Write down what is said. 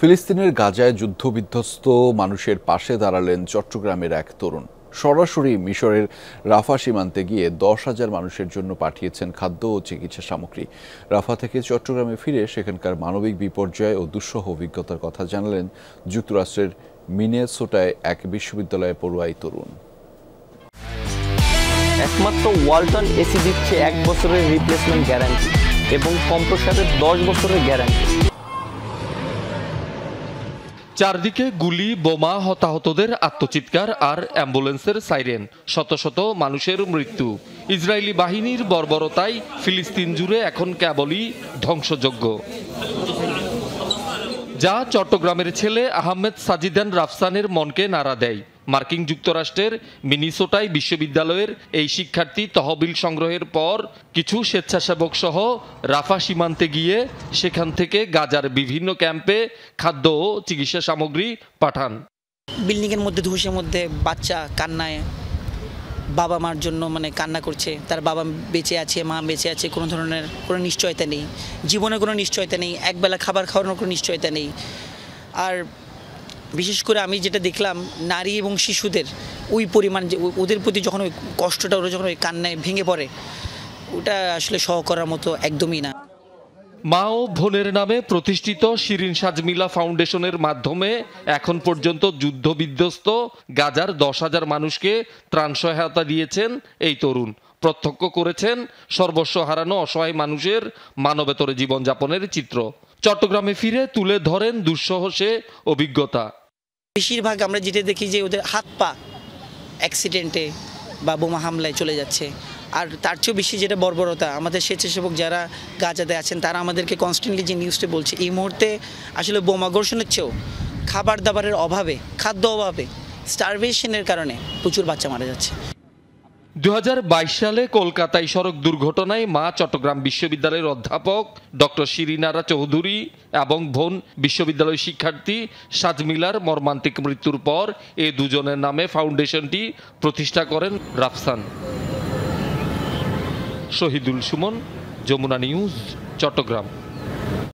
ফিলিস্তিনের গাজায় যুদ্ধবিধ্বস্ত মানুষের পাশে দাঁড়ালেন চট্টগ্রামের এক তরুণ। সরাসরি মিশরের রাফা সীমান্তে গিয়ে 10,000 মানুষের জন্য পাঠিয়েছেন খাদ্য ও চিকিৎসা সামগ্রী। রাফা থেকে চট্টগ্রামে ফিরে সেখানকার মানবিক বিপর্যয় ও দুঃসহ অভিজ্ঞতার কথা জানালেন যুক্তরাষ্ট্রের মিনেসোটায় এক বিশ্ববিদ্যালয়ে পড়ুয়া এই তরুণ। একমাত্র ওয়ালটন এসি দিচ্ছে 1 বছরের রিপ্লেসমেন্ট গ্যারান্টি এবং কম্প্রেসারের 10 বছরের গ্যারান্টি। চারদিকে গুলি, বোমা, হতাহতদের আত্মচিৎকার আর অ্যাম্বুলেন্সের সাইরেন, শত শত মানুষের মৃত্যু। ইসরায়েলি বাহিনীর বর্বরতায় ফিলিস্তিন জুড়ে এখন কেবলই ধ্বংসযজ্ঞ, যা চট্টগ্রামের ছেলে আহমেদ সাজিদান রাফসানের মনকে নাড়া দেয়। মার্কিন যুক্তরাষ্ট্রের মিনেসোটায় বিশ্ববিদ্যালয়ের এই শিক্ষার্থী তহবিল সংগ্রহের পর কিছু স্বেচ্ছাসেবক সহ রাফা সীমান্তে গিয়ে সেখান থেকে গাজার বিভিন্ন ক্যাম্পে খাদ্য ও চিকিৎসা সামগ্রী পাঠান। বিল্ডিংয়ের মধ্যে ধসের মধ্যে বাচ্চা কান্নায়, বাবা মার জন্য কান্না করছে, তার বাবা বেঁচে আছে, মা বেঁচে আছে, কোনো ধরনের কোনো নিশ্চয়তা নেই, জীবনের কোনো নিশ্চয়তা নেই, একবেলা খাবার খাওয়ানোর কোনো নিশ্চয়তা নেই। আর বিশেষ করে আমি যেটা দেখলাম, নারী এবং শিশুদের ওই পরিমাণ, যে ওদের প্রতি যখন ওই কষ্টটা, ওরা যখন ওই কান্নায় ভেঙে পড়ে, ওটা আসলে সহ করার মতো একদমই না। মা ও বোনের নামে প্রতিষ্ঠিত শিরিন সাজমিলা ফাউন্ডেশনের মাধ্যমে এখন পর্যন্ত যুদ্ধবিধ্বস্ত গাজার 10,000 মানুষকে ত্রাণ সহায়তা দিয়েছেন এই তরুণ। প্রত্যক্ষ করেছেন সর্বস্ব হারানো অসহায় মানুষের মানবেতর জীবনযাপনের চিত্র। চট্টগ্রামে ফিরে তুলে ধরেন দুঃসহ সে অভিজ্ঞতা। বেশিরভাগ আমরা যেটা দেখি যে ওদের হাত পা অ্যাক্সিডেন্টে বা বোমা হামলায় চলে যাচ্ছে। আর তার চেয়েও বেশি যেটা বর্বরতা, আমাদের স্বেচ্ছাসেবক যারা গাজাতে আছেন তারা আমাদেরকে কনস্ট্যান্টলি যে নিউজটা বলছে, এই মুহূর্তে আসলে বোমাবর্ষণের চেয়েও খাবার দাবারের অভাবে, খাদ্য অভাবে, স্টারভেশনের কারণে প্রচুর বাচ্চা মারা যাচ্ছে। 2022 সালে কলকাতায় সড়ক দুর্ঘটনায় মা চট্টগ্রাম বিশ্ববিদ্যালয়ের অধ্যাপক ডক্টর শিরিন আরা চৌধুরী এবং বোন বিশ্ববিদ্যালয় শিক্ষার্থী সাজমিলার মর্মান্তিক মৃত্যুর পর এই দুজনের নামে ফাউন্ডেশনটি প্রতিষ্ঠা করেন রাফসান। শহীদুল সুমন, যমুনা নিউজ, চট্টগ্রাম।